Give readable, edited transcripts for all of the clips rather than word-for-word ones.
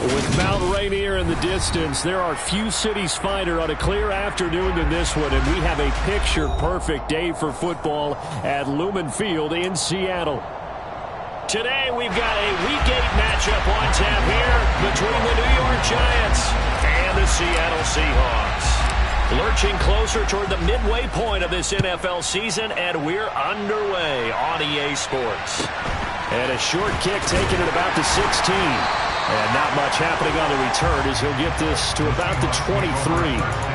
With Mount Rainier in the distance, there are few cities finer on a clear afternoon than this one, and we have a picture-perfect day for football at Lumen Field in Seattle. Today, we've got a Week 8 matchup on tap here between the New York Giants and the Seattle Seahawks. Lurching closer toward the midway point of this NFL season, and we're underway on EA Sports. And a short kick taken at about the 16. And not much happening on the return as he'll get this to about the 23.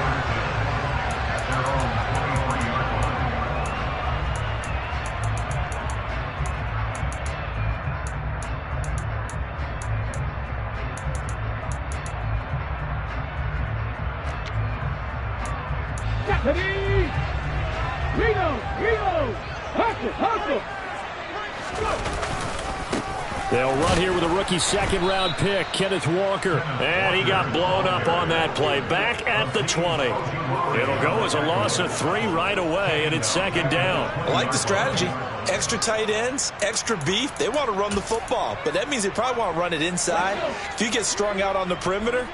They'll run here with a rookie second-round pick, Kenneth Walker. And he got blown up on that play. Back at the 20. It'll go as a loss of 3 right away, and it's second down. I like the strategy. Extra tight ends, extra beef. They want to run the football, but that means they probably want to run it inside. If you get strung out on the perimeter,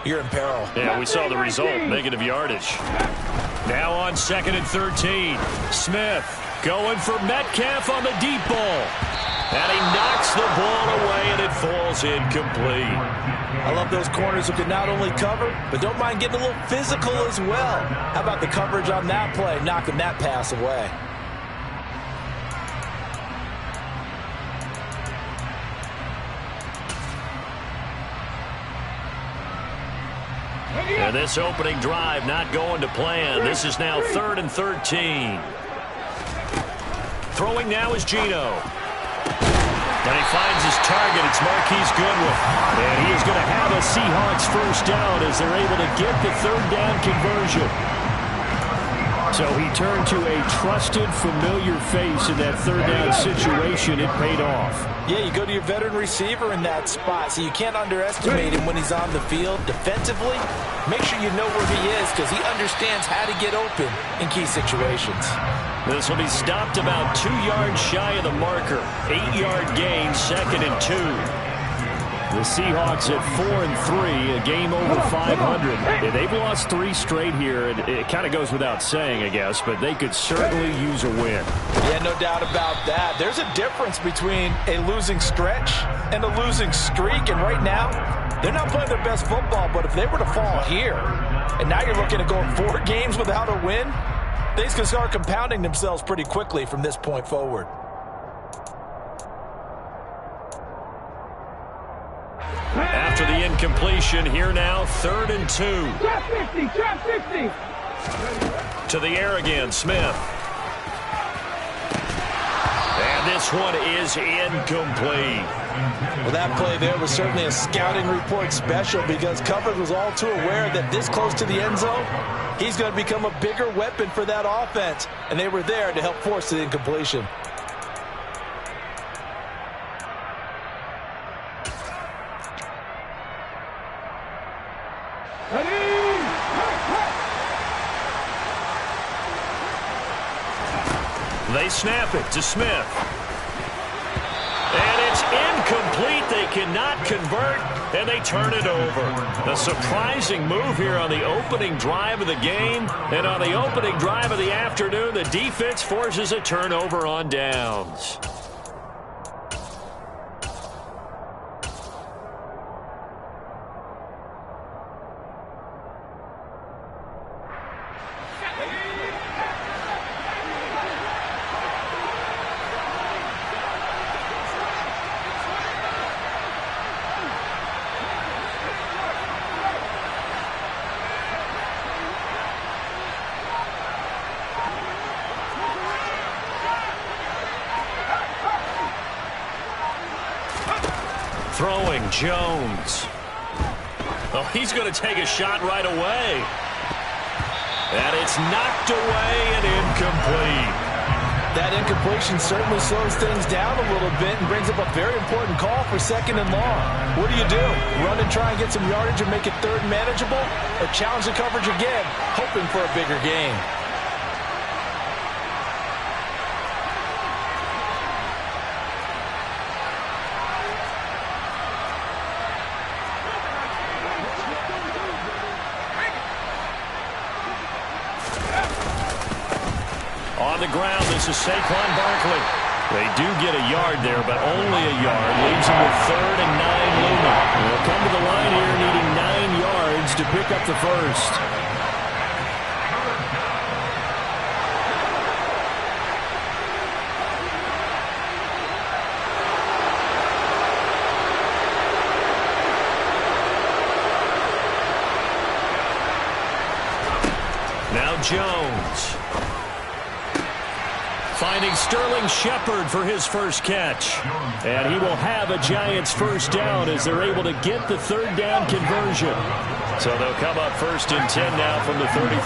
you're in peril. Yeah, we saw the result, negative yardage. Now on 2nd and 13. Smith going for Metcalf on the deep ball. And he knocks the ball away, and it falls incomplete. I love those corners who can not only cover, but don't mind getting a little physical as well. How about the coverage on that play, knocking that pass away? And this opening drive not going to plan. This is now 3rd and 13. Throwing now is Geno. And he finds his target. It's Marquise Goodwin. And he is going to have a Seahawks first down as they're able to get the 3rd down conversion. So he turned to a trusted, familiar face in that 3rd down situation. It paid off. Yeah, you go to your veteran receiver in that spot, so you can't underestimate him when he's on the field. Defensively, make sure you know where he is because he understands how to get open in key situations. This will be stopped about 2 yards shy of the marker. 8-yard gain, 2nd and 2. The Seahawks at 4 and 3, a game over 500. Yeah, they've lost 3 straight here. It kind of goes without saying, I guess, but they could certainly use a win. Yeah, no doubt about that. There's a difference between a losing stretch and a losing streak, and right now, they're not playing their best football, but if they were to fall here, and now you're looking at going 4 games without a win, things can start compounding themselves pretty quickly from this point forward. After the incompletion, here now, 3rd and 2. Trap 50, trap 50. To the air again, Smith. And this one is incomplete. Well, that play there was certainly a scouting report special because coverage was all too aware that this close to the end zone, he's going to become a bigger weapon for that offense, and they were there to help force the incompletion. They snap it to Smith. And it's incomplete. They cannot convert, and they turn it over. A surprising move here on the opening drive of the game. And on the opening drive of the afternoon, the defense forces a turnover on downs. Throwing, Jones. Oh, he's going to take a shot right away. And it's knocked away and incomplete. That incompletion certainly slows things down a little bit and brings up a very important call for 2nd and long. What do? Run and try and get some yardage and make it 3rd manageable? Or challenge the coverage again, hoping for a bigger gain? On the ground, this is Saquon Barkley. They do get a yard there, but only a yard. Leaves them with 3rd and 9 Lumen. They'll come to the line here needing 9 yards to pick up the first. Now Jones. Finding Sterling Shepard for his first catch. And he will have a Giants first down as they're able to get the 3rd down conversion. So they'll come up 1st and 10 now from the 33.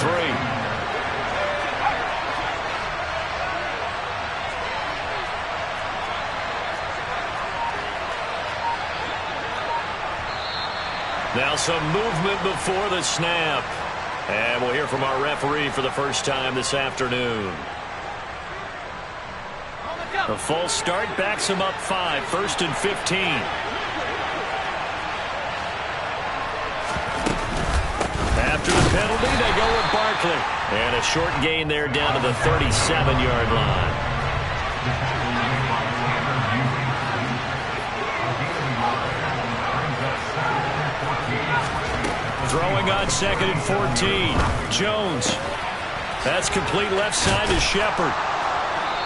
Now some movement before the snap. And we'll hear from our referee for the first time this afternoon. A false start backs him up 5, 1st and 15. After the penalty, they go with Barkley. And a short gain there down to the 37-yard line. Throwing on 2nd and 14. Jones. That's complete left side to Shepard.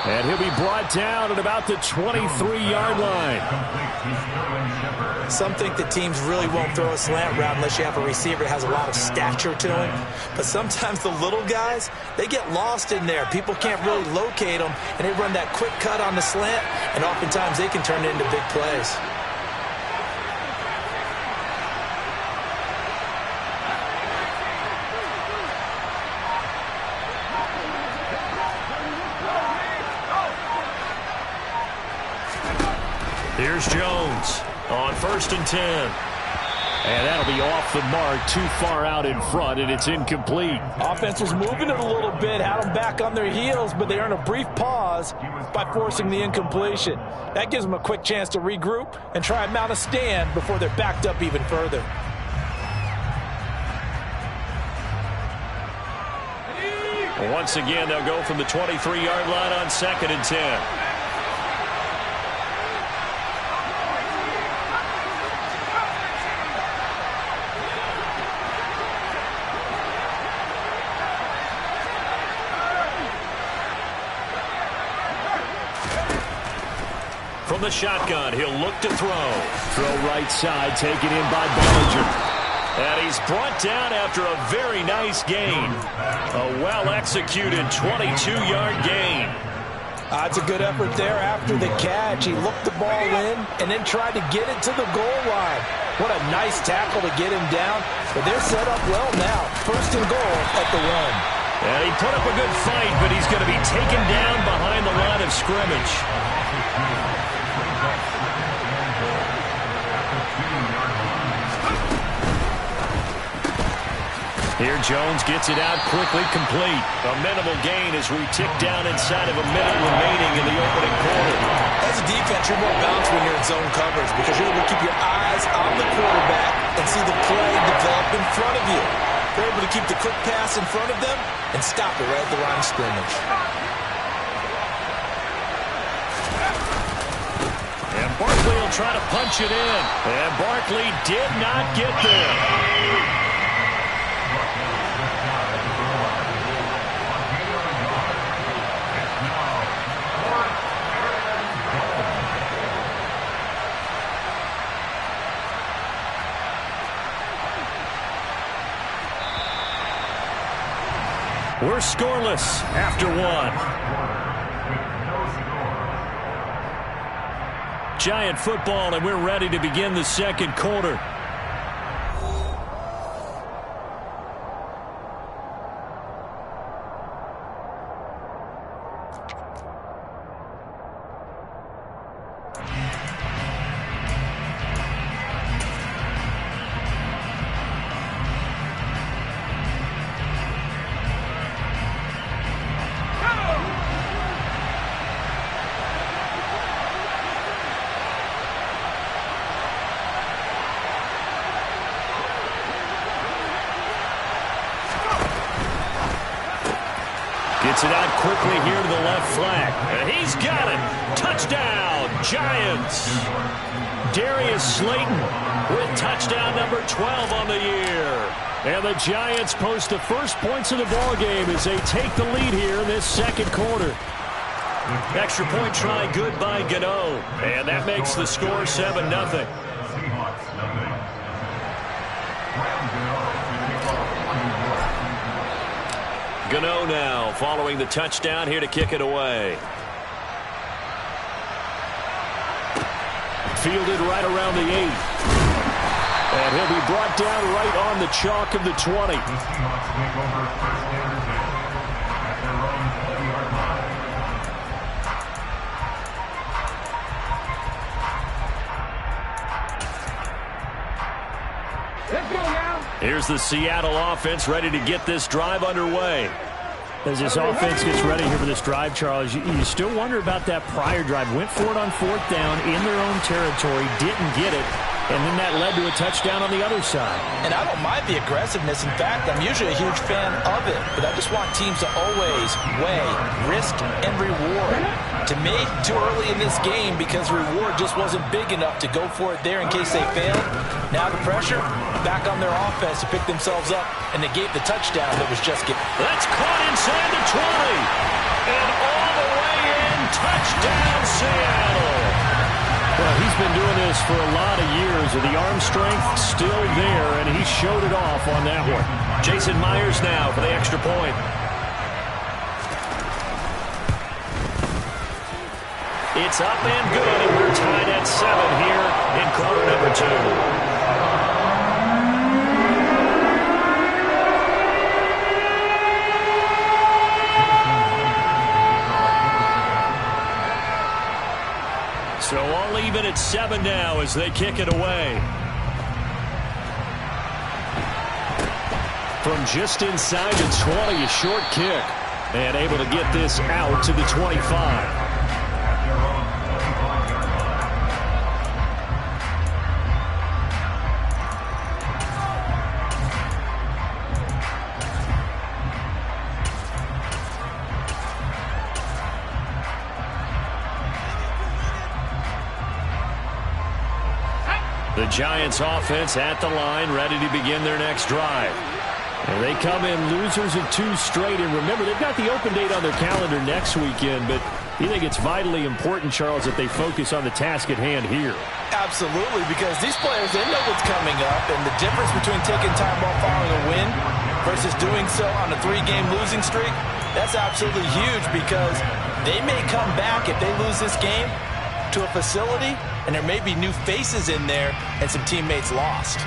And he'll be brought down at about the 23-yard line. Some think the teams really won't throw a slant route unless you have a receiver that has a lot of stature to him. But sometimes the little guys, they get lost in there. People can't really locate them, and they run that quick cut on the slant, and oftentimes they can turn it into big plays. Here's Jones on 1st and 10. And that'll be off the mark, too far out in front, and it's incomplete. Offense was moving it a little bit, had them back on their heels, but they earned a brief pause by forcing the incompletion. That gives them a quick chance to regroup and try and mount a stand before they're backed up even further. Once again, they'll go from the 23-yard line on 2nd and 10. From the shotgun, he'll look to throw. Throw right side, taken in by Bellinger. And he's brought down after a very nice gain. A well-executed 22-yard gain. It's a good effort there after the catch. He looked the ball in and then tried to get it to the goal line. What a nice tackle to get him down. But they're set up well now. 1st and goal at the 1. And he put up a good fight, but he's going to be taken down behind the line of scrimmage. Here Jones gets it out quickly, complete. A minimal gain as we tick down inside of a minute remaining in the opening quarter. As a defense, you're more balanced when you're in zone coverage because you're able to keep your eyes on the quarterback and see the play develop in front of you. They're able to keep the quick pass in front of them and stop it right at the line of scrimmage. And Barkley will try to punch it in. And Barkley did not get there. We're scoreless after 1. Giant football, and we're ready to begin the second quarter. Gets it out quickly here to the left flank. And he's got it. Touchdown, Giants. Darius Slayton with touchdown number 12 on the year. And the Giants post the first points of the ball game as they take the lead here in this second quarter. Extra point try good by Gano. And that makes the score 7-0. Gano now following the touchdown here to kick it away. Fielded right around the 8. And he'll be brought down right on the chalk of the 20. Let's go now. Here's the Seattle offense ready to get this drive underway. As this offense gets ready here for this drive, Charles, you still wonder about that prior drive. Went for it on 4th down in their own territory, didn't get it, and then that led to a touchdown on the other side. And I don't mind the aggressiveness. In fact, I'm usually a huge fan of it, but I just want teams to always weigh risk and reward. To me, too early in this game because reward just wasn't big enough to go for it there in case they failed. Now the pressure back on their offense to pick themselves up, and they gave the touchdown that was just given. That's caught inside the 20. And all the way in, touchdown Seattle. Well, he's been doing this for a lot of years, and the arm strength still there, and he showed it off on that one. Jason Myers now for the extra point. It's up and good, and we're tied at 7 here in quarter number 2. So all even at 7 now as they kick it away. From just inside the 20, a short kick. And able to get this out to the 25. The Giants offense at the line, ready to begin their next drive. And they come in losers of 2 straight. And remember, they've got the open date on their calendar next weekend, but you think it's vitally important, Charles, that they focus on the task at hand here? Absolutely, because these players, they know what's coming up, and the difference between taking time off following a win versus doing so on a 3-game losing streak, that's absolutely huge because they may come back if they lose this game to a facility, and there may be new faces in there and some teammates lost.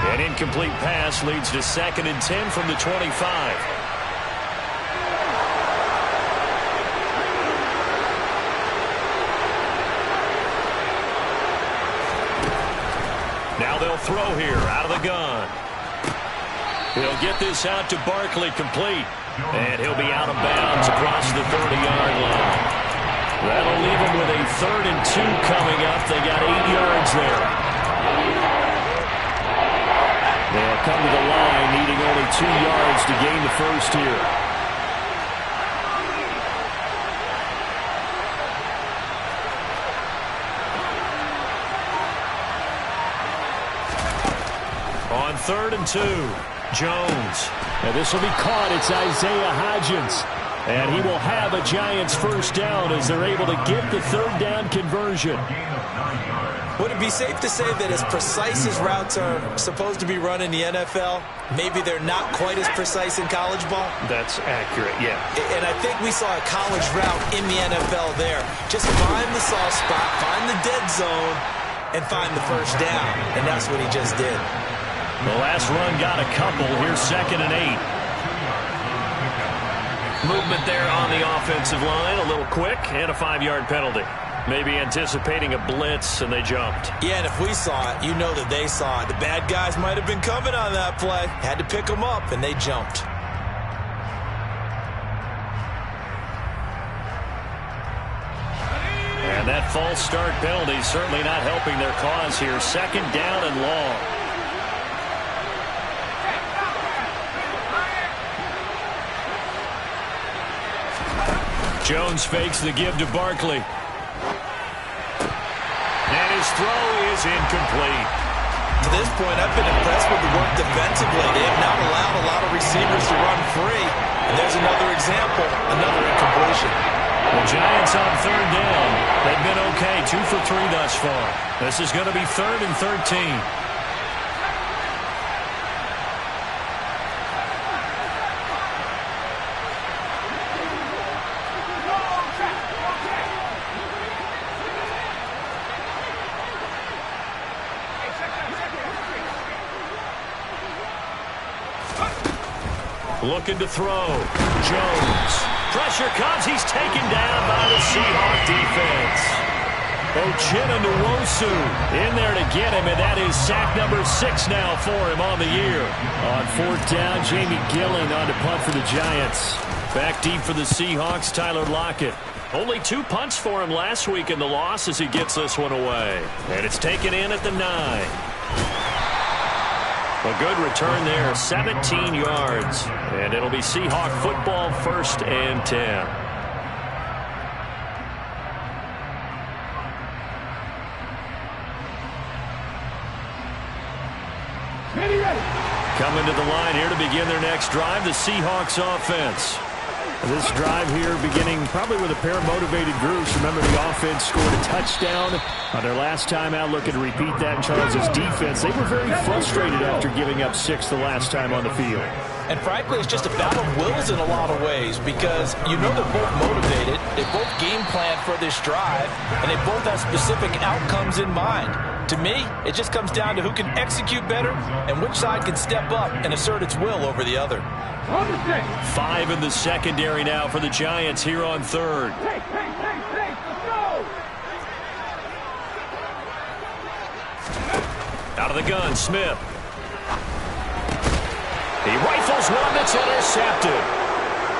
An incomplete pass leads to 2nd and 10 from the 25. Now they'll throw here out of the gun. He'll get this out to Barkley complete. And he'll be out of bounds across the 30-yard line. That'll leave him with a 3rd and 2 coming up. They got 8 yards there. They'll come to the line needing only 2 yards to gain the first here. On 3rd and 2, Jones. And this will be caught. It's Isaiah Hodgins. And he will have a Giants first down as they're able to get the 3rd down conversion. Would it be safe to say that as precise as routes are supposed to be run in the NFL, maybe they're not quite as precise in college ball? That's accurate, yeah. And I think we saw a college route in the NFL there. Just find the soft spot, find the dead zone, and find the first down. And that's what he just did. The last run got a couple. Here's 2nd and 8. Movement there on the offensive line. A little quick and a 5-yard penalty. Maybe anticipating a blitz, and they jumped. Yeah, and if we saw it, you know that they saw it. The bad guys might have been coming on that play. Had to pick them up, and they jumped. And that false start penalty certainly not helping their cause here. Second down and long. Jones fakes the give to Barkley. And his throw is incomplete. To this point, I've been impressed with the work defensively. They have not allowed a lot of receivers to run free. And there's another example, another incompletion. The Giants on third down. They've been okay, 2 for 3 thus far. This is going to be 3rd and 13. Looking to throw. Jones. Pressure comes. He's taken down by the Seahawks defense. Nwosu in there to get him, and that is sack number 6 now for him on the year. On 4th down, Jamie Gillen on to punt for the Giants. Back deep for the Seahawks, Tyler Lockett. Only 2 punts for him last week in the loss as he gets this one away. And it's taken in at the 9. A good return there, 17 yards. And it'll be Seahawk football, 1st and 10. Coming to the line here to begin their next drive, the Seahawks offense. This drive here beginning probably with a pair of motivated groups. Remember, the offense scored a touchdown on their last time out. Looking to repeat that in Charles' defense. They were very frustrated after giving up 6 the last time on the field. And frankly, it's just a battle of wills in a lot of ways because you know they're both motivated. They both game plan for this drive, and they both have specific outcomes in mind. To me, it just comes down to who can execute better and which side can step up and assert its will over the other. 5 in the secondary now for the Giants here on 3rd. Out of the gun, Smith. He rifles one that's intercepted.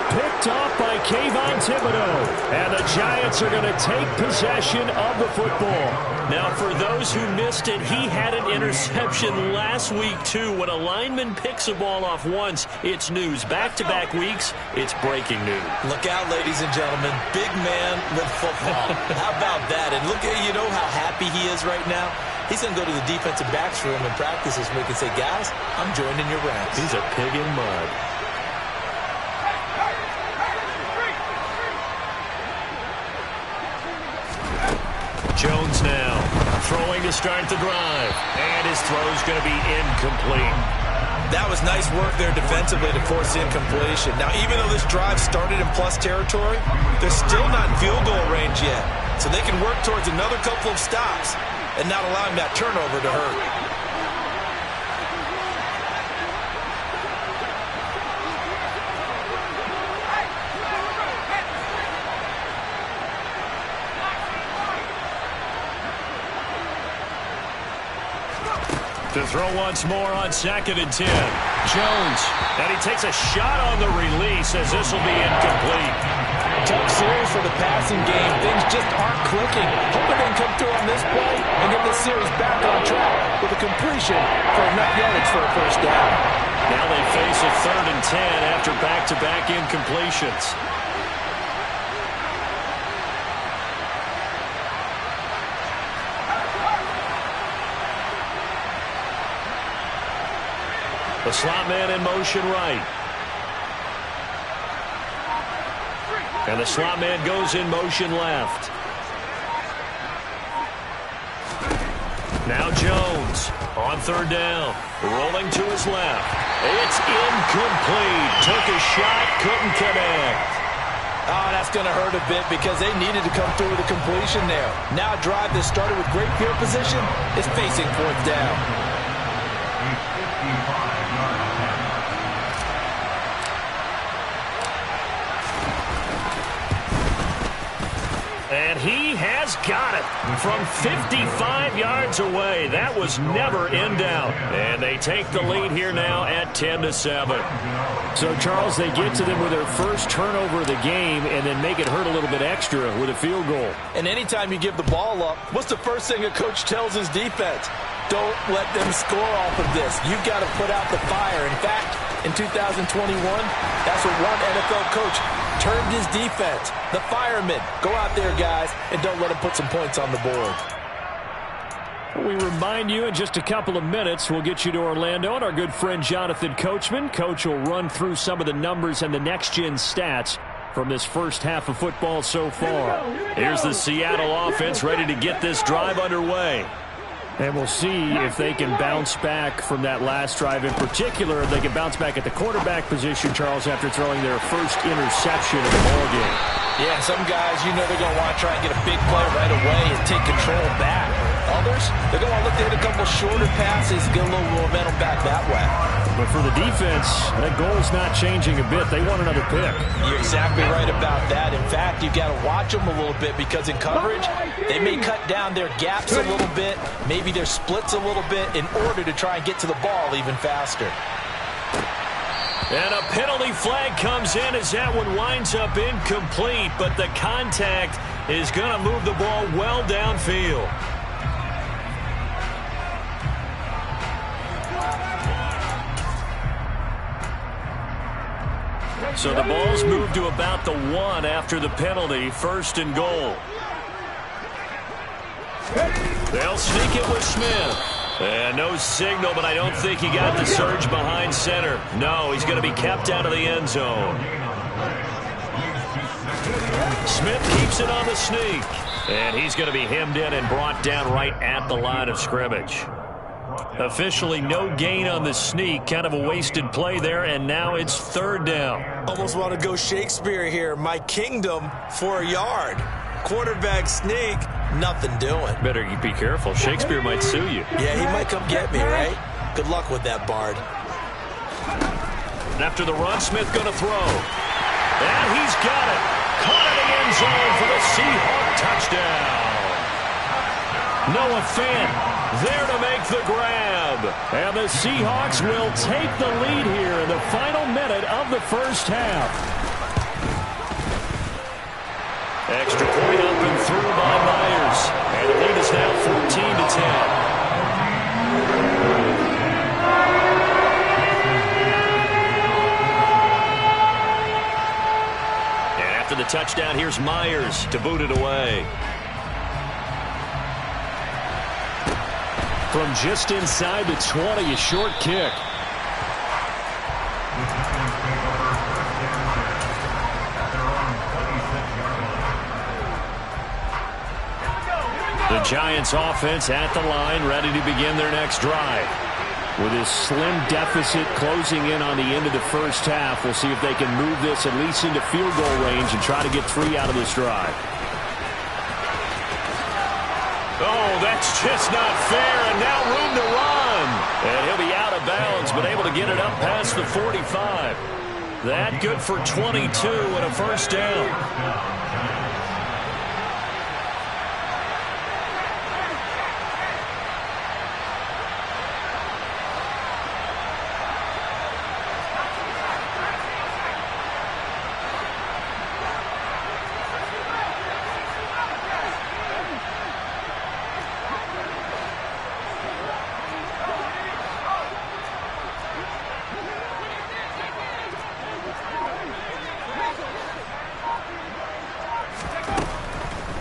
Picked off by Kayvon Thibodeau. And the Giants are going to take possession of the football. Now, for those who missed it, he had an interception last week, too. When a lineman picks a ball off once, it's news. Back-to-back weeks, it's breaking news. Look out, ladies and gentlemen. Big man with football. How about that? And look at, you know how happy he is right now? He's going to go to the defensive backs room and practice this week and say, guys, I'm joining your ranks. He's a pig in mud. Jones now throwing to start the drive. And his throw's going to be incomplete. That was nice work there defensively to force incompletion. Now, even though this drive started in plus territory, they're still not in field goal range yet. So they can work towards another couple of stops and not allowing that turnover to hurt. To throw once more on 2nd and 10. Jones. And he takes a shot on the release as this will be incomplete. Tough series for the passing game. Things just aren't clicking. Hoping they can come through on this play and get this series back on track with a completion for enough yardage for a 1st down. Now they face a 3rd and 10 after back-to-back incompletions. The slot man in motion right. And the slot man goes in motion left. Now Jones on 3rd down. Rolling to his left. It's incomplete. Took a shot, couldn't connect. Oh, that's going to hurt a bit because they needed to come through with a completion there. Now a drive that started with great field position is facing 4th down. And he has has got it from 55 yards away. That was never in doubt. And they take the lead here now at 10-7. So, Charles, they get to them with their first turnover of the game and then make it hurt a little bit extra with a field goal. And anytime you give the ball up, what's the first thing a coach tells his defense? Don't let them score off of this. You've got to put out the fire. In fact, in 2021, that's what one NFL coach termed his defense. The firemen. Go out there, guys, and don't let them put some points on the board. We remind you in just a couple of minutes, we'll get you to Orlando and our good friend Jonathan Coachman. Coach will run through some of the numbers and the next-gen stats from this first half of football so far. Here's the Seattle offense ready to get this drive underway. And we'll see if they can bounce back from that last drive. In particular, if they can bounce back at the quarterback position, Charles, after throwing their first interception of the ballgame. Yeah, some guys, you know they're going to want to try and get a big play right away and take control back. Others, they're going to look to hit a couple shorter passes, get a little momentum back that way. But for the defense, that goal's not changing a bit. They want another pick. You're exactly right about that. In fact, you've got to watch them a little bit because in coverage, they may cut down their gaps a little bit, maybe their splits a little bit in order to try and get to the ball even faster. And a penalty flag comes in as that one winds up incomplete, but the contact is going to move the ball well downfield. So the ball's moved to about the 1 after the penalty, 1st and goal. They'll sneak it with Smith. And no signal, but I don't think he got the surge behind center. No, he's going to be kept out of the end zone. Smith keeps it on the sneak. And he's going to be hemmed in and brought down right at the line of scrimmage. Officially no gain on the sneak. Kind of a wasted play there, and now it's 3rd down. Almost want to go Shakespeare here. My kingdom for a yard. Quarterback sneak, nothing doing. Better be careful. Shakespeare might sue you. Yeah, he might come get me, right? Good luck with that, Bard. And after the run, Smith going to throw. And he's got it. Caught in the end zone for the Seahawks touchdown. Noah Fant there to make the grab. And the Seahawks will take the lead here in the final minute of the first half. Extra point up and through by Myers. And the lead is now 14-10. And after the touchdown, here's Myers to boot it away. From just inside the 20, a short kick. The Giants offense at the line, ready to begin their next drive. With this slim deficit closing in on the end of the first half, we'll see if they can move this at least into field goal range and try to get 3 out of this drive. Oh, that's just not fair, and now room to run. And he'll be out of bounds, but able to get it up past the 45. That good for 22 and a first down.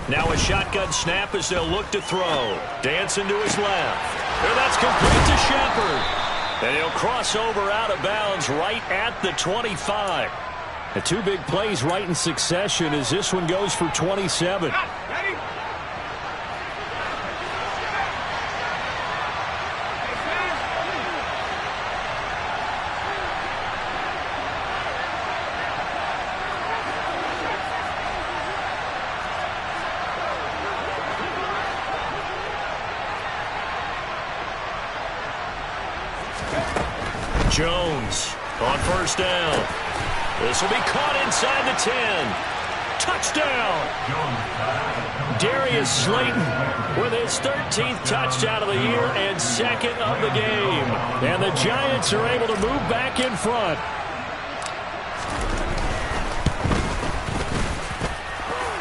Now a shotgun snap as they'll look to throw. Dancing to his left. And that's complete to Shepard. And he'll cross over out of bounds right at the 25. The 2 big plays right in succession as this one goes for 27. Jones on first down. This will be caught inside the 10. Touchdown! Darius Slayton with his 13th touchdown of the year and second of the game. And the Giants are able to move back in front.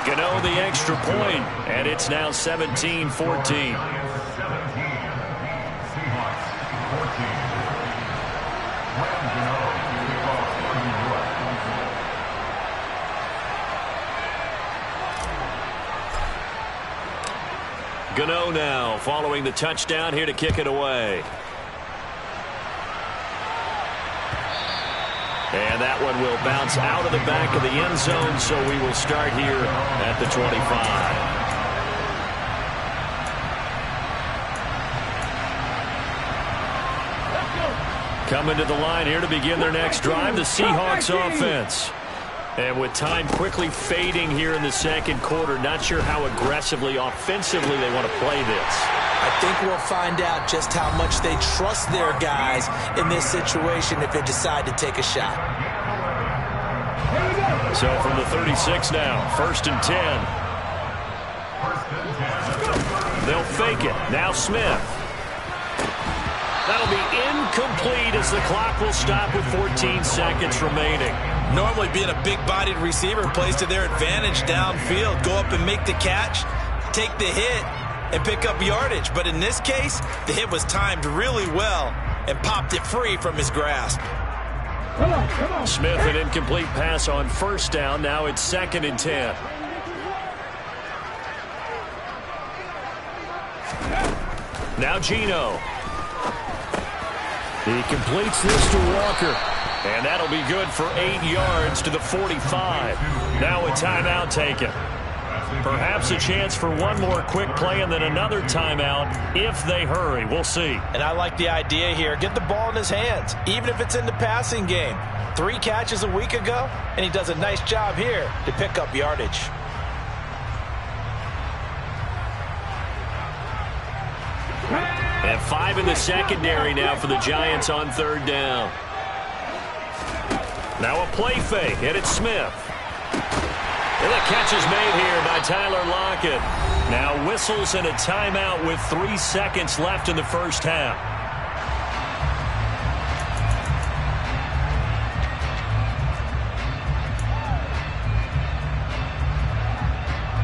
Gano the extra point, and it's now 17-14. Gano now following the touchdown here to kick it away. And that one will bounce out of the back of the end zone, so we will start here at the 25. Coming to the line here to begin their next drive, the Seahawks offense. And with time quickly fading here in the second quarter, not sure how aggressively, offensively they want to play this. I think we'll find out just how much they trust their guys in this situation if they decide to take a shot. So from the 36 now, 1st and 10. They'll fake it. Now Smith. That'll be incomplete as the clock will stop with 14 seconds remaining. Normally being a big-bodied receiver plays to their advantage downfield. Go up and make the catch, take the hit, and pick up yardage. But in this case, the hit was timed really well and popped it free from his grasp. Come on. Smith, an incomplete pass on 1st down. Now it's 2nd and 10. Now Geno. He completes this to Walker. And that'll be good for 8 yards to the 45. Now a timeout taken. Perhaps a chance for one more quick play and then another timeout if they hurry. We'll see. And I like the idea here. Get the ball in his hands, even if it's in the passing game. 3 catches a week ago, and he does a nice job here to pick up yardage. And 5 in the secondary now for the Giants on 3rd down. Now a play fake, and it's Smith. And the catch is made here by Tyler Lockett. Now whistles and a timeout with 3 seconds left in the first half.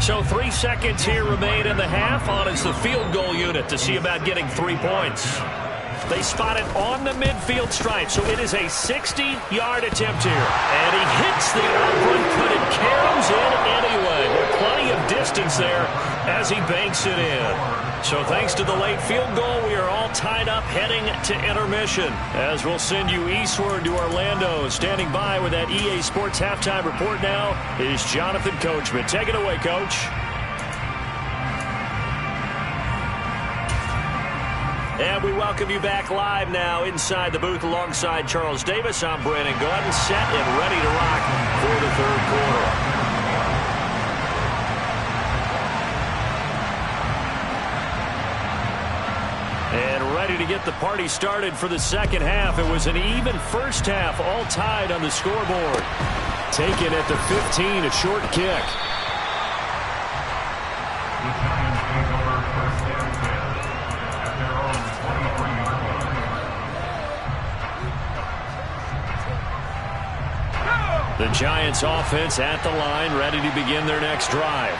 So 3 seconds here remain in the half. On is the field goal unit to see about getting 3 points. They spot it on the midfield stripe, so it is a 60-yard attempt here. And he hits the upward, but it caroms in anyway. With plenty of distance there as he banks it in. So thanks to the late field goal, we are all tied up heading to intermission. As we'll send you eastward to Orlando. Standing by with that EA Sports halftime report now is Jonathan Coachman. Take it away, Coach. And we welcome you back live now inside the booth alongside Charles Davis. I'm Brandon Gordon, set and ready to rock for the 3rd quarter. And ready to get the party started for the second half. It was an even first half, all tied on the scoreboard. Taken at the 15, a short kick. The Giants offense at the line, ready to begin their next drive.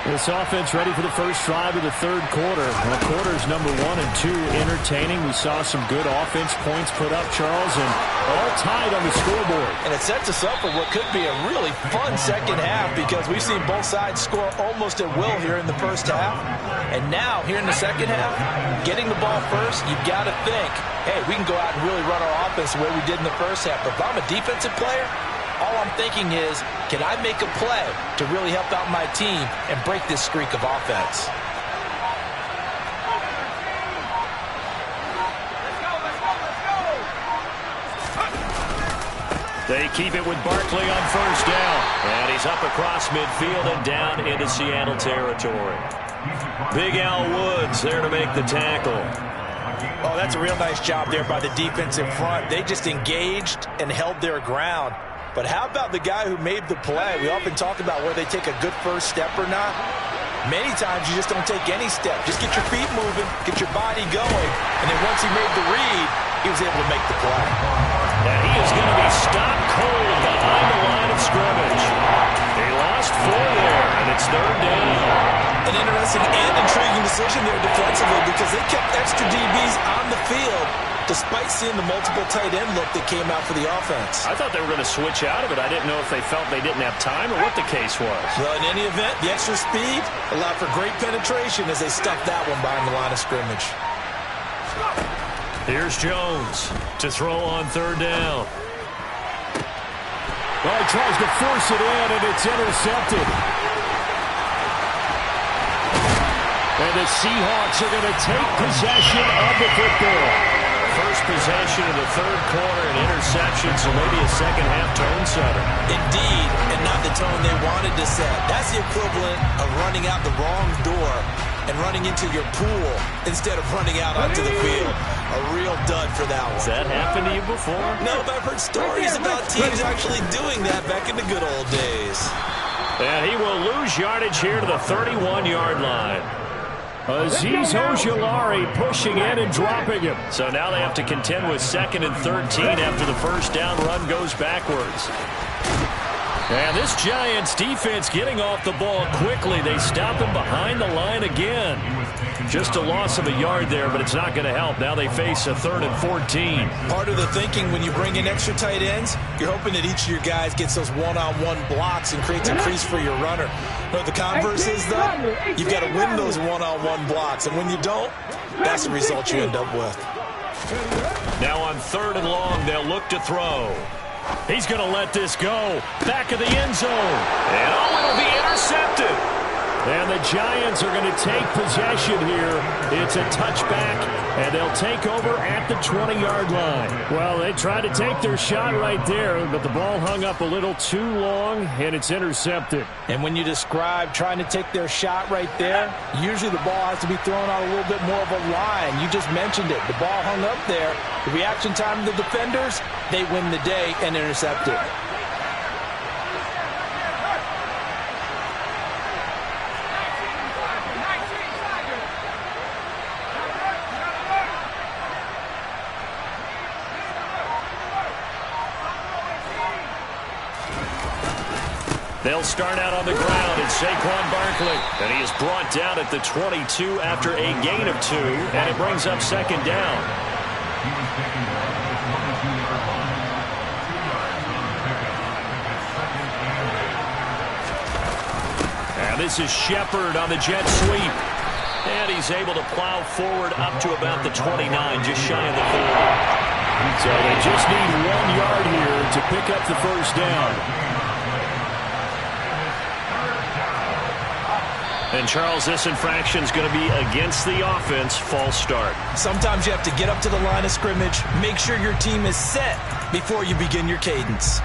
This offense ready for the first drive of the 3rd quarter. Well, quarters number 1 and 2 entertaining. We saw some good offense points put up, Charles, and all tied on the scoreboard. And it sets us up for what could be a really fun second half because we've seen both sides score almost at will here in the first half. And now, here in the second half, getting the ball first, you've got to think, hey, we can go out and really run our offense the way we did in the first half. But if I'm a defensive player, all I'm thinking is, can I make a play to really help out my team and break this streak of offense? They keep it with Barkley on 1st down. And he's up across midfield and down into Seattle territory. Big Al Woods there to make the tackle. Oh, that's a real nice job there by the defense in front. They just engaged and held their ground. But how about the guy who made the play? We often talk about whether they take a good first step or not. Many times you just don't take any step. Just get your feet moving, get your body going, and then once he made the read, he was able to make the play. And he is going to be stopped cold behind the line of scrimmage. He lost 4 there, and it's 3rd down. An interesting and intriguing decision there defensively because they kept extra DBs on the field despite seeing the multiple tight end look that came out for the offense. I thought they were going to switch out of it. I didn't know if they felt they didn't have time or what the case was. Well, in any event, the extra speed allowed for great penetration as they stuffed that one behind the line of scrimmage. Here's Jones to throw on 3rd down. Well, he tries to force it in, and it's intercepted. And the Seahawks are going to take possession of the football. First possession of the 3rd quarter, an interception, so maybe a second-half tone setter. Indeed, and not the tone they wanted to set. That's the equivalent of running out the wrong door and running into your pool instead of running out onto the field. A real dud for that one. Has that happened to you before? No, but I've heard stories about teams actually doing that back in the good old days. And he will lose yardage here to the 31-yard line. Azeez Ojulari pushing in and dropping him. So now they have to contend with 2nd and 13 after the first down run goes backwards. And this Giants defense getting off the ball quickly. They stop him behind the line again. Just a loss of a yard there, but it's not going to help. Now they face a 3rd and 14. Part of the thinking when you bring in extra tight ends, you're hoping that each of your guys gets those one-on-one blocks and creates a crease for your runner. But the converse is, though, you've got to win those one-on-one blocks. And when you don't, that's the result you end up with. Now on 3rd and long, they'll look to throw. He's going to let this go. Back of the end zone. And it'll be intercepted. And the Giants are going to take possession here. It's a touchback, and they'll take over at the 20-yard line. Well, they tried to take their shot right there, but the ball hung up a little too long, and it's intercepted. And when you describe trying to take their shot right there, usually the ball has to be thrown out a little bit more of a line. You just mentioned it. The ball hung up there. The reaction time of the defenders, they win the day and intercept it. They'll start out on the ground. It's Saquon Barkley. And he is brought down at the 22 after a gain of 2. And it brings up 2nd down. And this is Shepard on the jet sweep. And he's able to plow forward up to about the 29, just shy of the 40. So they just need 1 yard here to pick up the first down. And, Charles, this infraction is going to be against the offense. False start. Sometimes you have to get up to the line of scrimmage, make sure your team is set before you begin your cadence.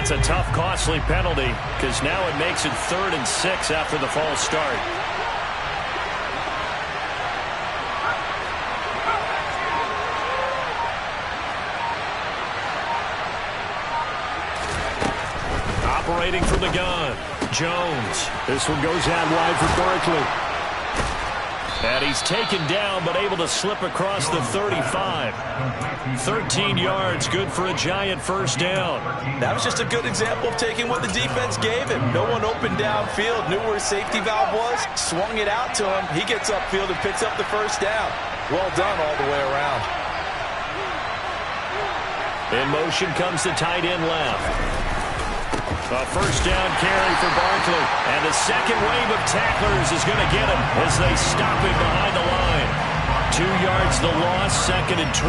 That's a tough, costly penalty because now it makes it 3rd and 6 after the false start. Operating from the gun, Jones. This one goes out wide for Barkley. And he's taken down, but able to slip across the 35. 13 yards, good for a Giant first down. That was just a good example of taking what the defense gave him. No one opened downfield, knew where his safety valve was, swung it out to him. He gets upfield and picks up the first down. Well done all the way around. In motion comes the tight end left. A first down carry for Barkley. And the second wave of tacklers is going to get him as they stop him behind the line. 2 yards the loss, 2nd and 12.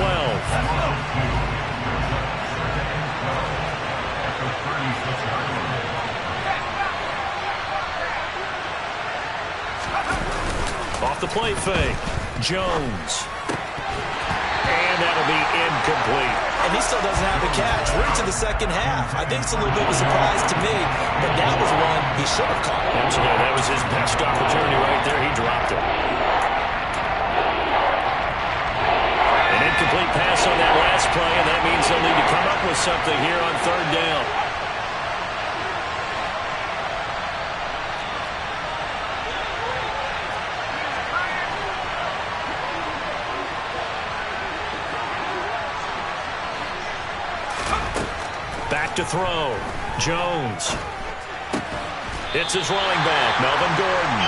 Off the play fake. Jones. and that'll be incomplete. And he still doesn't have the catch. We're into the second half. I think it's a little bit of a surprise to me, but that was one he should have caught. Absolutely. That was his best opportunity right there. He dropped it. An incomplete pass on that last play, and that means they'll need to come up with something here on third down. Back to throw. Jones. It's his running back, Melvin Gordon.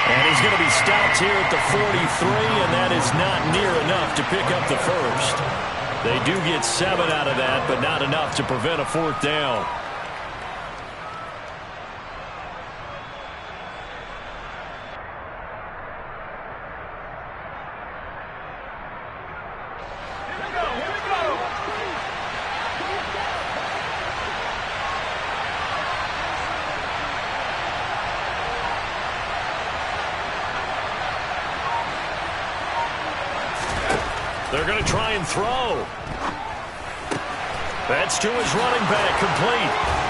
And he's going to be stopped here at the 43, and that is not near enough to pick up the first. They do get 7 out of that, but not enough to prevent a fourth down. They're going to try and throw. That's to his running back, complete.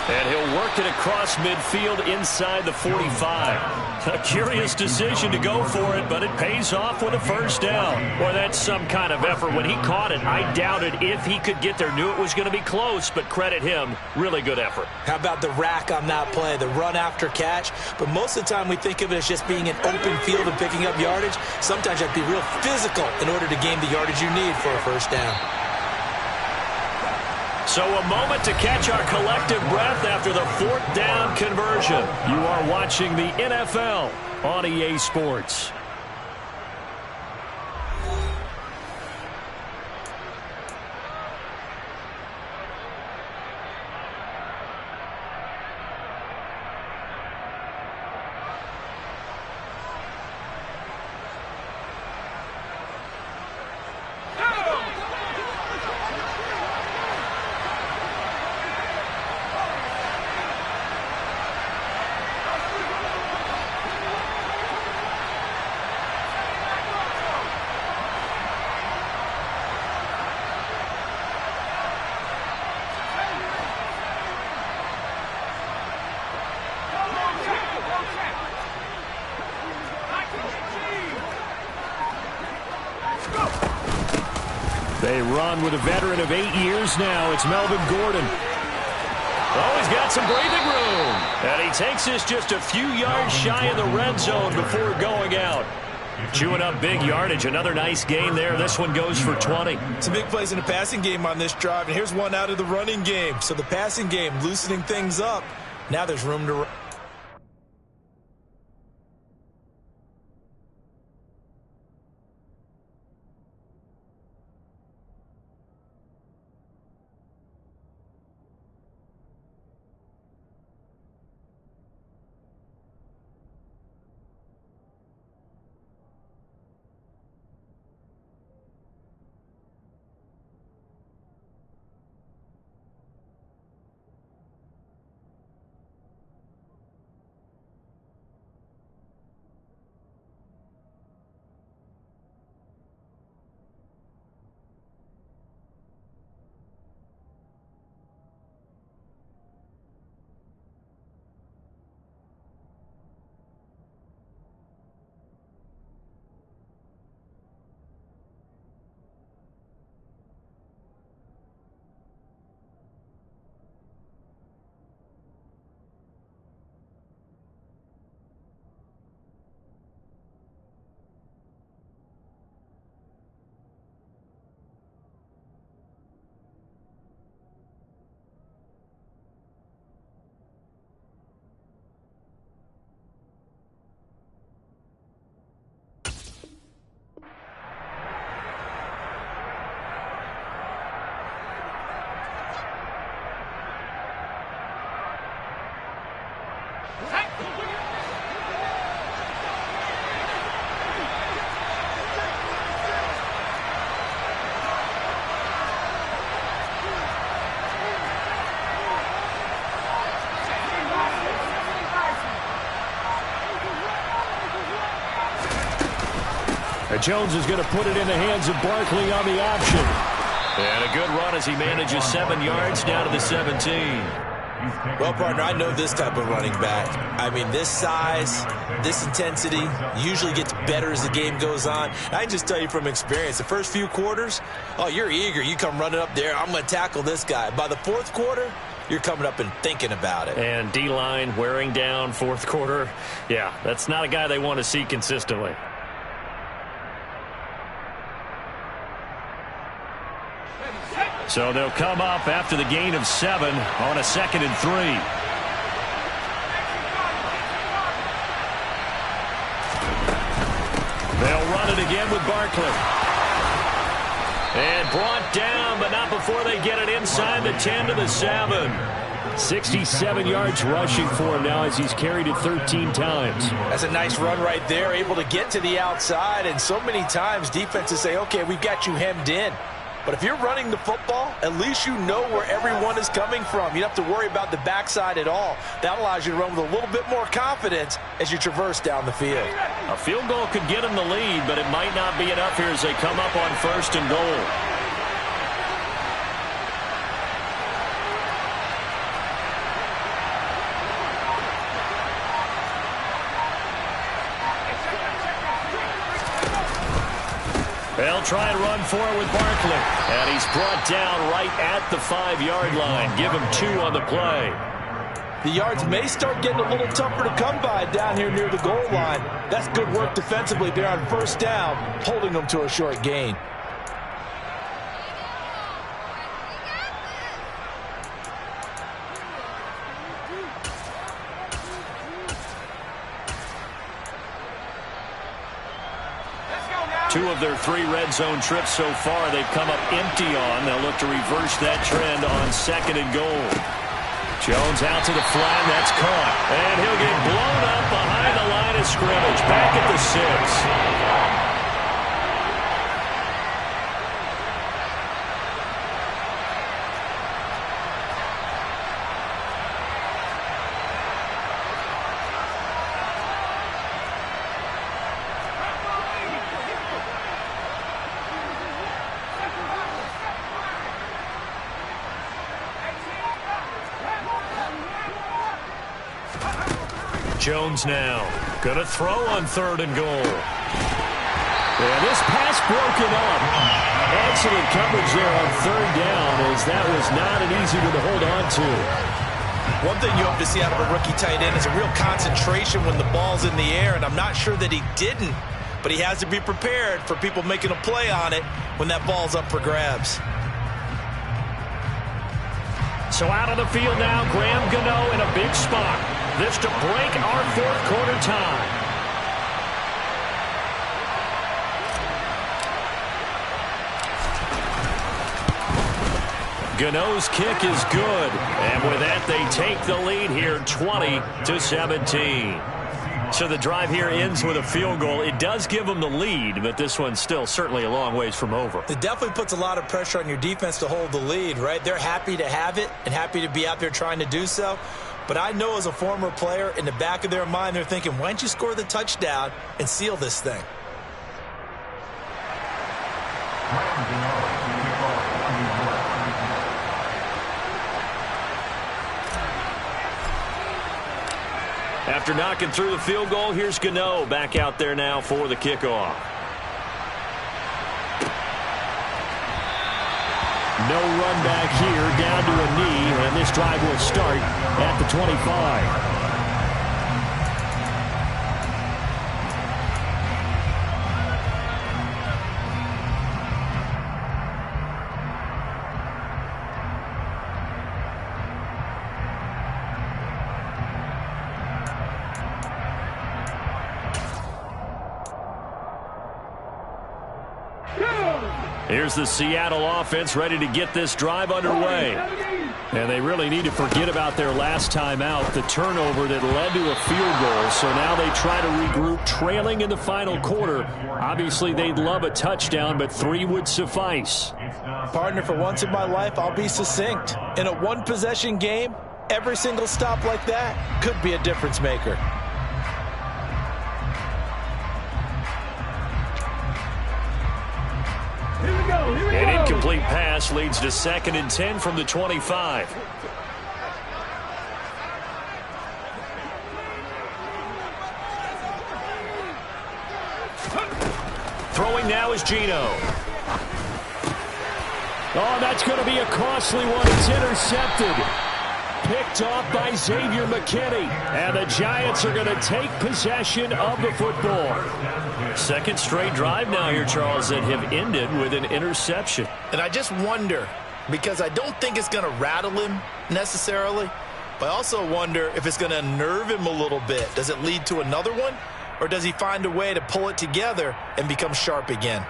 And he'll work it across midfield inside the 45. A curious decision to go for it, but it pays off with a first down. Boy, that's some kind of effort. When he caught it, I doubted if he could get there. Knew it was going to be close, but credit him. Really good effort. How about the rack on that play, the run after catch? But most of the time we think of it as just being an open field and picking up yardage. Sometimes you have to be real physical in order to gain the yardage you need for a first down. So a moment to catch our collective breath after the fourth down conversion. You are watching the NFL on EA Sports. They run with a veteran of 8 years now. It's Melvin Gordon. Oh, he's got some breathing room. And he takes this just a few yards shy of the red zone before going out. Chewing up big yardage. Another nice gain there. This one goes for 20. Some big plays in the passing game on this drive. And here's one out of the running game. So the passing game loosening things up. Now there's room to run. And Jones is going to put it in the hands of Barkley on the option. And a good run as he manages 7 yards down to the 17. Well, partner, I know this type of running back. I mean, this size, this intensity usually gets better as the game goes on. I can just tell you from experience, the first few quarters, oh, you're eager. You come running up there, I'm going to tackle this guy. By the fourth quarter, you're coming up and thinking about it. And D-line wearing down fourth quarter. Yeah, that's not a guy they want to see consistently. So they'll come up after the gain of 7 on a 2nd and 3. They'll run it again with Barkley. And brought down, but not before they get it inside the 10 to the 7. 67 yards rushing for him now as he's carried it 13 times. That's a nice run right there, able to get to the outside. And so many times defenses say, okay, we've got you hemmed in. But if you're running the football, at least you know where everyone is coming from. You don't have to worry about the backside at all. That allows you to run with a little bit more confidence as you traverse down the field. A field goal could get them the lead, but it might not be enough here as they come up on 1st and goal. They'll try and run for it with Barkley. And he's brought down right at the 5-yard line. Give him 2 on the play. The yards may start getting a little tougher to come by down here near the goal line. That's good work defensively there on 1st down, holding them to a short gain. Two of their 3 red zone trips so far they've come up empty on. They'll look to reverse that trend on 2nd and goal. Jones out to the flat. That's caught. And he'll get blown up behind the line of scrimmage. Back at the 6. Jones now going to throw on 3rd and goal. And this pass broken up. Excellent coverage there on 3rd down, as that was not an easy one to hold on to. One thing you hope to see out of a rookie tight end is a real concentration when the ball's in the air, and I'm not sure that he didn't, but he has to be prepared for people making a play on it when that ball's up for grabs. So out of the field now, Graham Gano in a big spot. This to break our 4th quarter tie. Gano's kick is good. And with that, they take the lead here, 20-17. So the drive here ends with a field goal. It does give them the lead, but this one's still certainly a long ways from over. It definitely puts a lot of pressure on your defense to hold the lead, right? They're happy to have it and happy to be out there trying to do so. But I know as a former player, in the back of their mind, they're thinking, why don't you score the touchdown and seal this thing? After knocking through the field goal, here's Gano back out there now for the kickoff. No run back here, down to a knee, and this drive will start at the 25. Here's the Seattle offense ready to get this drive underway. And they really need to forget about their last time out, the turnover that led to a field goal. So now they try to regroup, trailing in the final quarter. Obviously, they'd love a touchdown, but 3 would suffice. Partner, for once in my life, I'll be succinct. In a one-possession game, every single stop like that could be a difference maker. incomplete pass leads to 2nd and 10 from the 25. Throwing now is Geno. Oh, that's going to be a costly one. It's intercepted. Picked off by Xavier McKinney. And the Giants are going to take possession of the football. 2nd straight drive now here, Charles, that have ended with an interception. And I just wonder, because I don't think it's going to rattle him necessarily, but I also wonder if it's going to unnerve him a little bit. Does it lead to another one? Or does he find a way to pull it together and become sharp again?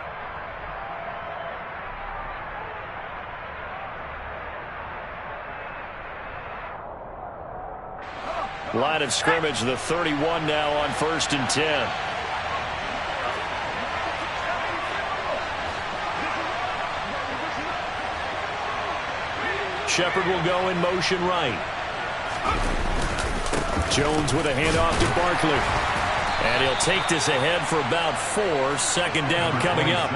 Line of scrimmage, the 31 now on 1st and 10. Shepard will go in motion right. Jones with a handoff to Barkley. And he'll take this ahead for about 4. 2nd down coming up.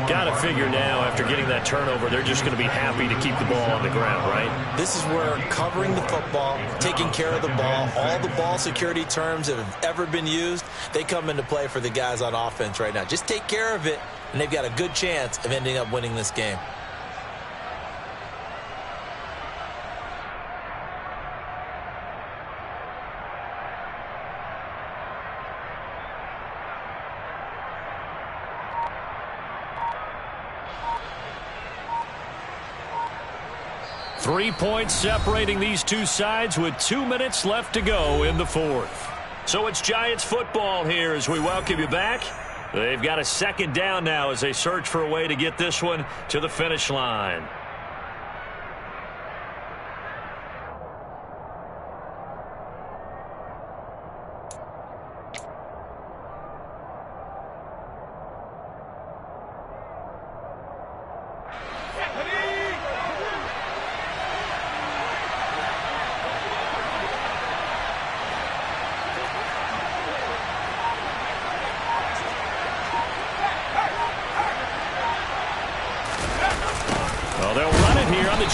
Got to figure now, after getting that turnover, they're just going to be happy to keep the ball on the ground, right? This is where covering the football, taking care of the ball, all the ball security terms that have ever been used, they come into play for the guys on offense right now. Just take care of it, and they've got a good chance of ending up winning this game. Three points separating these two sides with 2 minutes left to go in the 4th. So it's Giants football here as we welcome you back. They've got a 2nd down now as they search for a way to get this one to the finish line.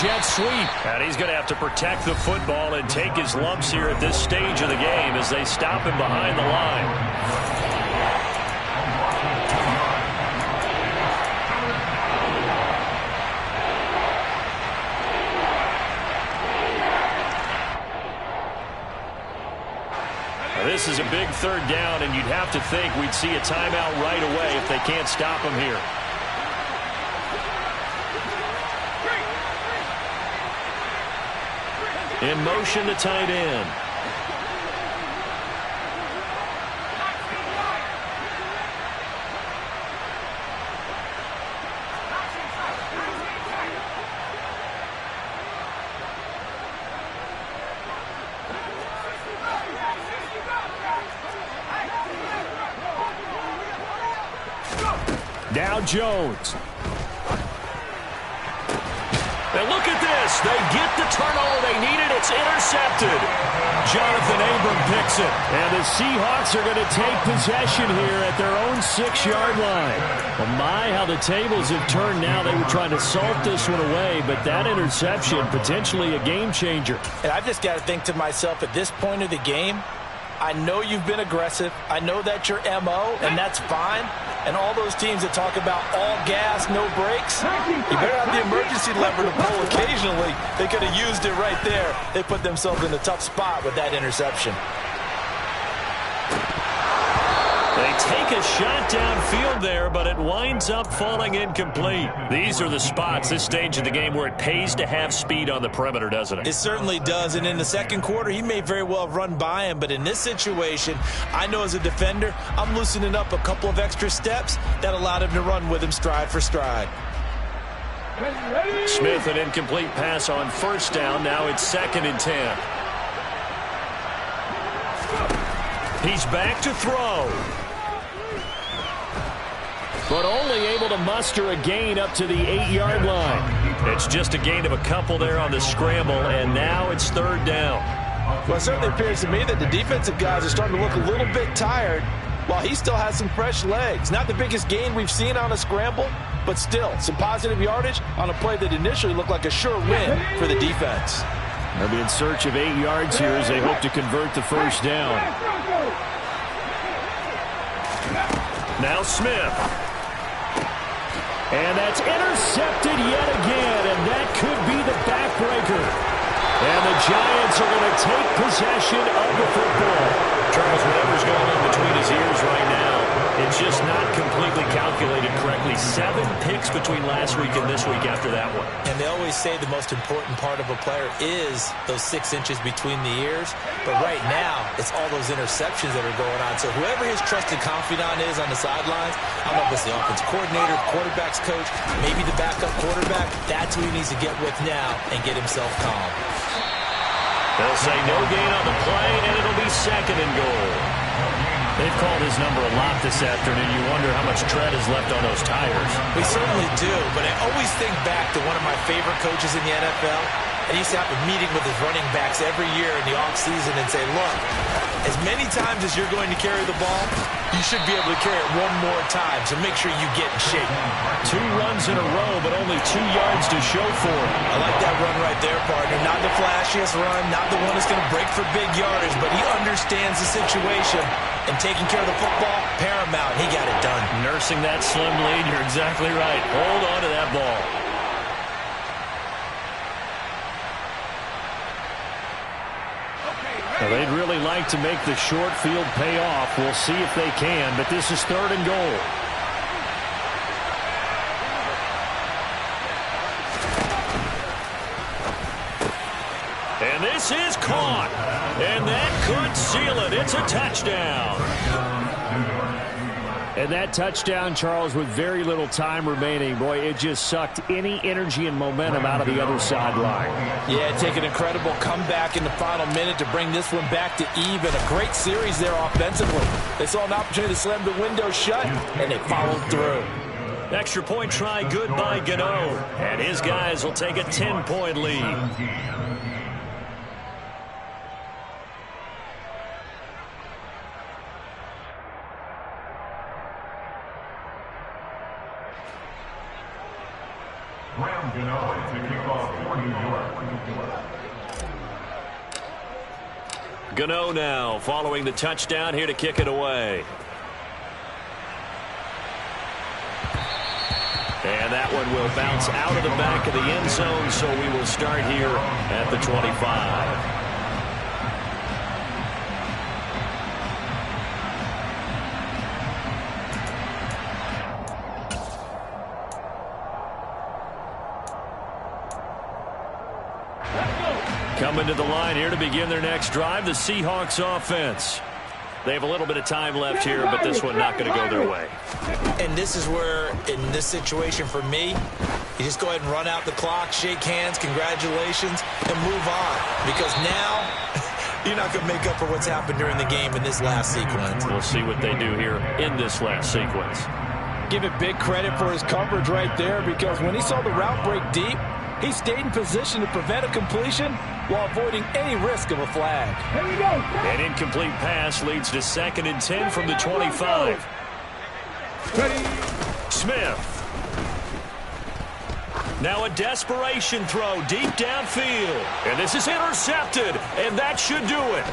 Jet sweep. And he's going to have to protect the football and take his lumps here at this stage of the game as they stop him behind the line. Now, this is a big 3rd down, and you'd have to think we'd see a timeout right away if they can't stop him here. In motion to tight end. Now Jones. And look at this. They get the turnover they needed. It's intercepted. Jonathan Abram picks it. And the Seahawks are going to take possession here at their own 6-yard line. Well, my, how the tables have turned now. They were trying to salt this one away, but that interception, potentially a game changer. And I've just got to think to myself, at this point of the game, I know you've been aggressive. I know that's your MO, and that's fine. And all those teams that talk about all gas, no brakes, you better have the emergency lever to pull occasionally. They could have used it right there. They put themselves in a tough spot with that interception. They take a shot downfield there, but it winds up falling incomplete. These are the spots, this stage of the game, where it pays to have speed on the perimeter, doesn't it? It certainly does, and in the 2nd quarter, he may very well have run by him, but in this situation, I know as a defender, I'm loosening up a couple of extra steps that allowed him to run with him stride for stride. Smith, an incomplete pass on 1st down. Now it's 2nd and 10. He's back to throw. But only able to muster a gain up to the 8-yard line. It's just a gain of a couple there on the scramble, and now it's 3rd down. Well, it certainly appears to me that the defensive guys are starting to look a little bit tired while he still has some fresh legs. Not the biggest gain we've seen on a scramble, but still, some positive yardage on a play that initially looked like a sure win for the defense. They'll be in search of 8 yards here as they hope to convert the first down. Now Smith. And that's intercepted yet again, and that could be the backbreaker. And the Giants are going to take possession of the football. Charles, whatever's going on between his ears right now, it's just not completely calculated correctly. 7 picks between last week and this week after that one. And they always say the most important part of a player is those 6 inches between the ears. But right now, it's all those interceptions that are going on. So whoever his trusted confidant is on the sidelines, I don't know if it's the offense coordinator, quarterback's coach, maybe the backup quarterback, that's who he needs to get with now and get himself calm. They'll say no gain on the play, and it'll be 2nd and goal. They've called his number a lot this afternoon. You wonder how much tread is left on those tires. We certainly do, but I always think back to one of my favorite coaches in the NFL, and he used to have a meeting with his running backs every year in the offseason and say, look, as many times as you're going to carry the ball, you should be able to carry it one more time, so make sure you get in shape. 2 runs in a row, but only 2 yards to show for it. I like that run right there, partner. Not the flashiest run, not the one that's going to break for big yardage, but he understands the situation. And taking care of the football, paramount. He got it done. Nursing that slim lead, you're exactly right. Hold on to that ball. Well, they'd really like to make the short field pay off. We'll see if they can, but this is 3rd and goal. And this is caught. And that could seal it. It's a touchdown. And that touchdown, Charles, with very little time remaining, boy, it just sucked any energy and momentum out of the other sideline. Yeah, take an incredible comeback in the final minute to bring this one back to even. A great series there offensively. They saw an opportunity to slam the window shut, and they followed through. Extra point try good by Gano. And his guys will take a 10-point lead. Gano now following the touchdown here to kick it away. And that one will bounce out of the back of the end zone, so we will start here at the 25. Coming to the line here to begin their next drive, the Seahawks offense. They have a little bit of time left here, but this one not going to go their way. And this is where, in this situation for me, you just go ahead and run out the clock, shake hands, congratulations, and move on. Because now, you're not going to make up for what's happened during the game in this last sequence. We'll see what they do here in this last sequence. Give it big credit for his coverage right there, because when he saw the route break deep, he stayed in position to prevent a completion while avoiding any risk of a flag. Here we go. An incomplete pass leads to 2nd and 10 from the 25. Ready. Smith. Now a desperation throw deep downfield. And this is intercepted, and that should do it.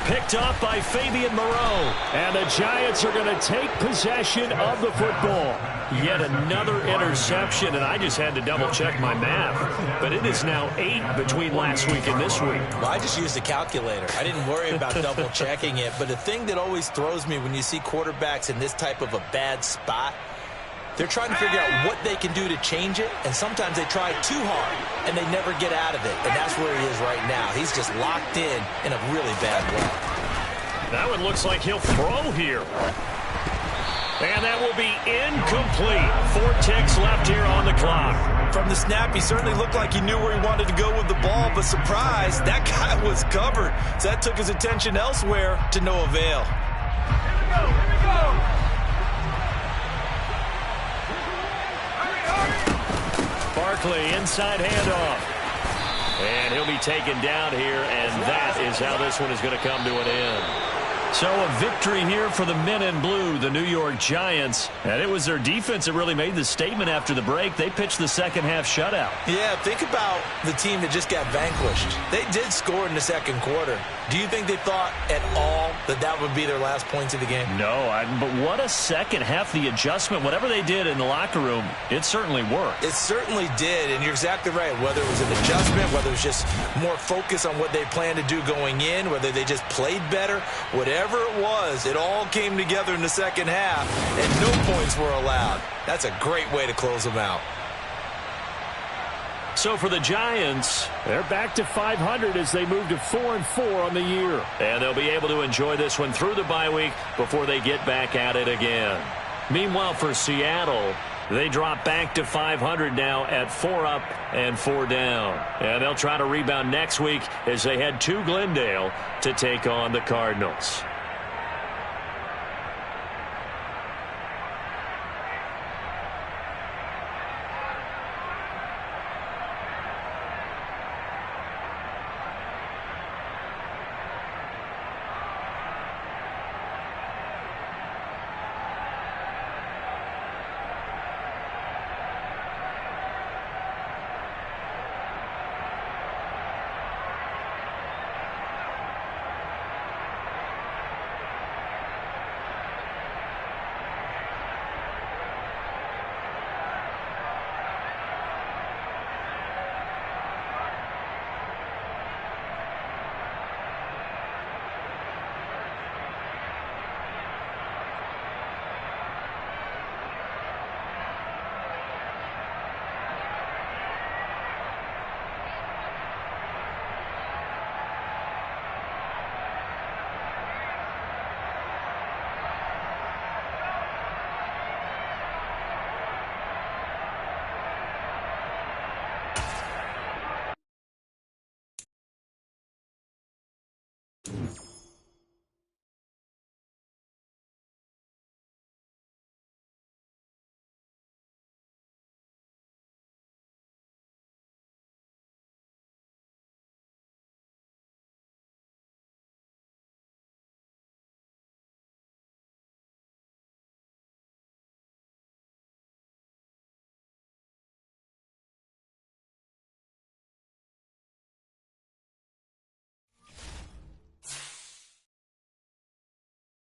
Picked up by Fabian Moreau. And the Giants are going to take possession of the football. Yet another interception, and I just had to double-check my math. But it is now 8 between last week and this week. Well, I just used a calculator. I didn't worry about double-checking it. But the thing that always throws me when you see quarterbacks in this type of a bad spot, they're trying to figure out what they can do to change it, and sometimes they try too hard, and they never get out of it. And that's where he is right now. He's just locked in a really bad way. That one looks like he'll throw here. And that will be incomplete. 4 ticks left here on the clock. From the snap, he certainly looked like he knew where he wanted to go with the ball, but surprise, that guy was covered. So that took his attention elsewhere to no avail. Here we go. Barkley, inside handoff. And he'll be taken down here, and that is how this one is going to come to an end. So a victory here for the men in blue, the New York Giants. And it was their defense that really made the statement after the break. They pitched the second half shutout. Yeah, think about the team that just got vanquished. They did score in the second quarter. Do you think they thought at all that that would be their last points of the game? No, but what a second half. The adjustment, whatever they did in the locker room, it certainly worked. It certainly did, and you're exactly right. Whether it was an adjustment, whether it was just more focus on what they planned to do going in, whether they just played better, whatever it was, it all came together in the second half, and no points were allowed. That's a great way to close them out. So for the Giants, they're back to 500 as they move to 4-4 on the year. And they'll be able to enjoy this one through the bye week before they get back at it again. Meanwhile, for Seattle, they drop back to 500 now at 4 up and 4 down. And they'll try to rebound next week as they head to Glendale to take on the Cardinals.